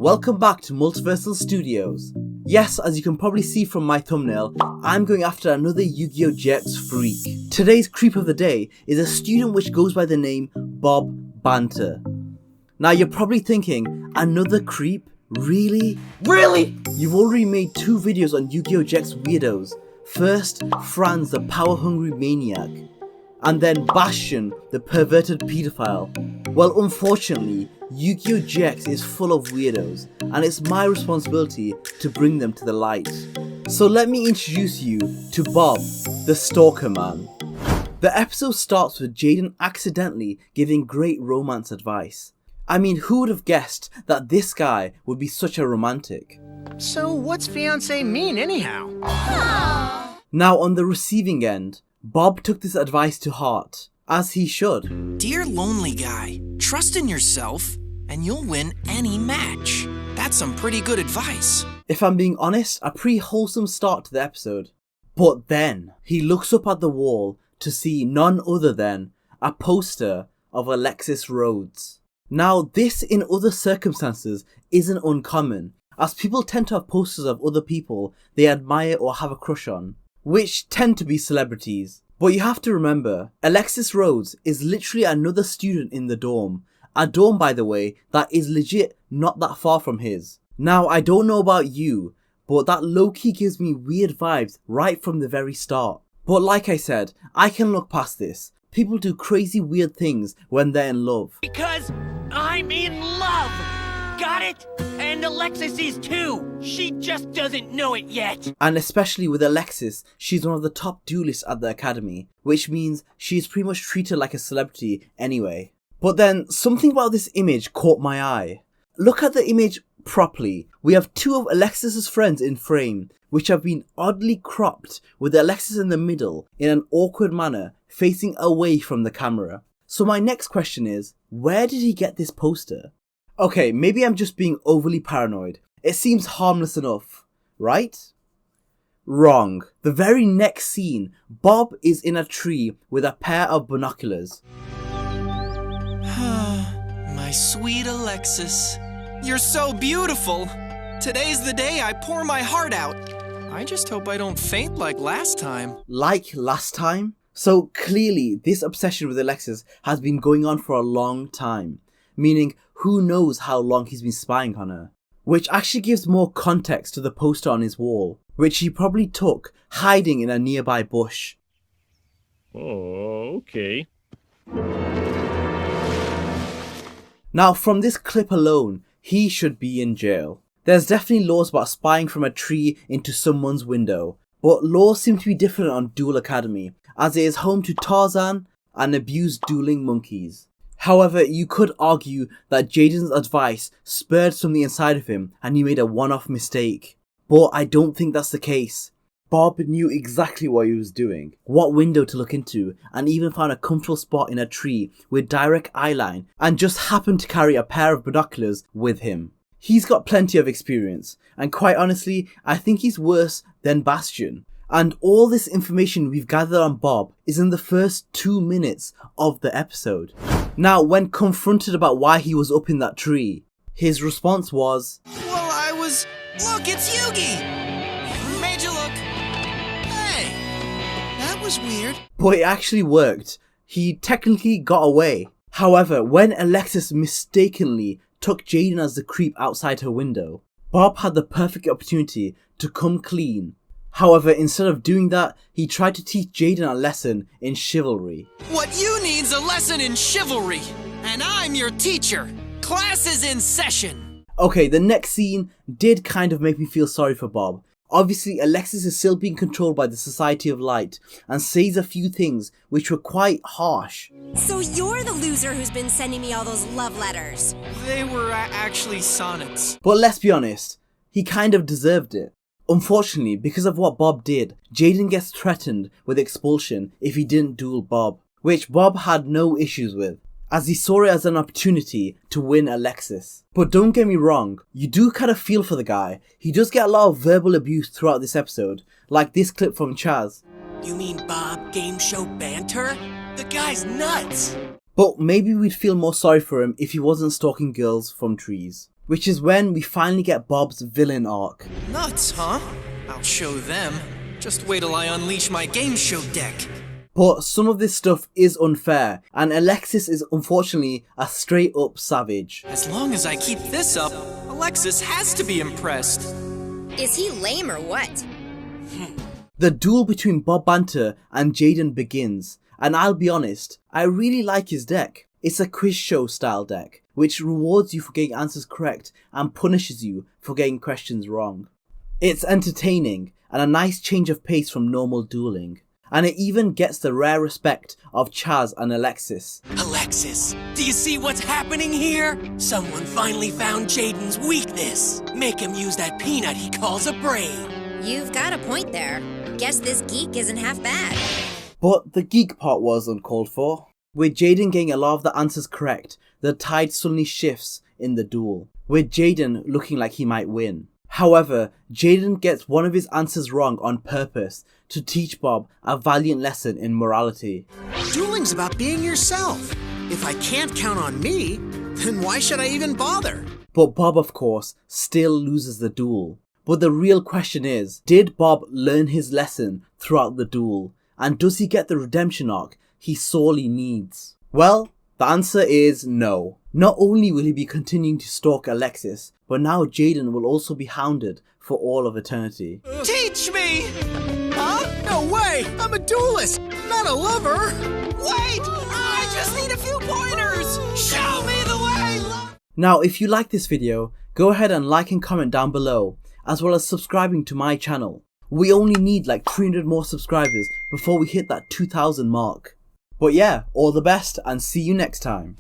Welcome back to Multiversal Studios. Yes, as you can probably see from my thumbnail, I'm going after another Yu-Gi-Oh! GX freak. Today's creep of the day is a student which goes by the name Bob Banter. Now you're probably thinking, another creep? Really? Really? You've already made 2 videos on Yu-Gi-Oh! GX weirdos. First, Franz the power-hungry maniac, and then Bastion the perverted pedophile. Well, unfortunately, Yu-Gi-Oh! GX is full of weirdos, and it's my responsibility to bring them to the light. So let me introduce you to Bob, the Stalker Man. The episode starts with Jaden accidentally giving great romance advice. I mean, who would have guessed that this guy would be such a romantic? So what's fiancé mean anyhow? Now on the receiving end, Bob took this advice to heart, as he should. Dear lonely guy, trust in yourself and you'll win any match. That's some pretty good advice. If I'm being honest, a pretty wholesome start to the episode. But then, he looks up at the wall to see none other than a poster of Alexis Rhodes. Now this in other circumstances isn't uncommon, as people tend to have posters of other people they admire or have a crush on, which tend to be celebrities. But you have to remember, Alexis Rhodes is literally another student in the dorm. A dorm, by the way, that is legit not that far from his. Now, I don't know about you, but that low-key gives me weird vibes right from the very start. But like I said, I can look past this. People do crazy weird things when they're in love. Because I'm in love! Got it? And Alexis is too! She just doesn't know it yet! And especially with Alexis, she's one of the top duelists at the academy, which means she's pretty much treated like a celebrity anyway. But then, something about this image caught my eye. Look at the image properly. We have 2 of Alexis's friends in frame, which have been oddly cropped with Alexis in the middle in an awkward manner, facing away from the camera. So my next question is, where did he get this poster? Okay, maybe I'm just being overly paranoid. It seems harmless enough, right? Wrong. The very next scene, Bob is in a tree with a pair of binoculars. My sweet Alexis, you're so beautiful. Today's the day I pour my heart out. I just hope I don't faint like last time. Like last time? So clearly, this obsession with Alexis has been going on for a long time. Meaning, who knows how long he's been spying on her. Which actually gives more context to the poster on his wall, which he probably took hiding in a nearby bush. Oh, okay. Now from this clip alone, he should be in jail. There's definitely laws about spying from a tree into someone's window, but laws seem to be different on Duel Academy, as it is home to Tarzan and abused dueling monkeys. However, you could argue that Jaden's advice spurred something inside of him and he made a one-off mistake. But I don't think that's the case. Bob knew exactly what he was doing, what window to look into, and even found a comfortable spot in a tree with direct eyeline and just happened to carry a pair of binoculars with him. He's got plenty of experience, and quite honestly, I think he's worse than Bastion. And all this information we've gathered on Bob is in the first 2 minutes of the episode. Now, when confronted about why he was up in that tree, his response was, Well, look, it's Yugi! Made you look. Hey, that was weird. But it actually worked. He technically got away. However, when Alexis mistakenly took Jaden as the creep outside her window, Bob had the perfect opportunity to come clean. However, instead of doing that, he tried to teach Jaden a lesson in chivalry. What you need's a lesson in chivalry, and I'm your teacher. Class is in session. Okay, the next scene did kind of make me feel sorry for Bob. Obviously, Alexis is still being controlled by the Society of Light and says a few things which were quite harsh. So you're the loser who's been sending me all those love letters. They were actually sonnets. But let's be honest, he kind of deserved it. Unfortunately, because of what Bob did, Jaden gets threatened with expulsion if he didn't duel Bob, which Bob had no issues with, as he saw it as an opportunity to win Alexis. But don't get me wrong, you do kind of feel for the guy. He does get a lot of verbal abuse throughout this episode, like this clip from Chaz. You mean Bob Game Show Banter? The guy's nuts! But maybe we'd feel more sorry for him if he wasn't stalking girls from trees. which is when we finally get Bob's villain arc. Nuts, huh? I'll show them. Just wait till I unleash my game show deck. But some of this stuff is unfair, and Alexis is unfortunately a straight up savage. As long as I keep this up, Alexis has to be impressed. Is he lame or what? The duel between Bob Banter and Jaden begins, and I'll be honest, I really like his deck. It's a quiz show style deck, which rewards you for getting answers correct and punishes you for getting questions wrong. It's entertaining and a nice change of pace from normal dueling, and it even gets the rare respect of Chaz and Alexis. Alexis, do you see what's happening here? Someone finally found Jaden's weakness. Make him use that peanut he calls a brain. You've got a point there. Guess this geek isn't half bad. But the geek part was uncalled for. With Jaden getting a lot of the answers correct, the tide suddenly shifts in the duel, with Jaden looking like he might win. However, Jaden gets one of his answers wrong on purpose to teach Bob a valiant lesson in morality. Dueling's about being yourself. If I can't count on me, then why should I even bother? But Bob, of course, still loses the duel. But the real question is, did Bob learn his lesson throughout the duel? And does he get the redemption arc he sorely needs? Well, the answer is no. Not only will he be continuing to stalk Alexis, but now Jaden will also be hounded for all of eternity. Teach me! Huh? No way! I'm a duelist, not a lover! Wait! I just need a few pointers! Show me the way! Now, if you like this video, go ahead and like and comment down below, as well as subscribing to my channel. We only need like 300 more subscribers before we hit that 2,000 mark. But yeah, all the best and see you next time.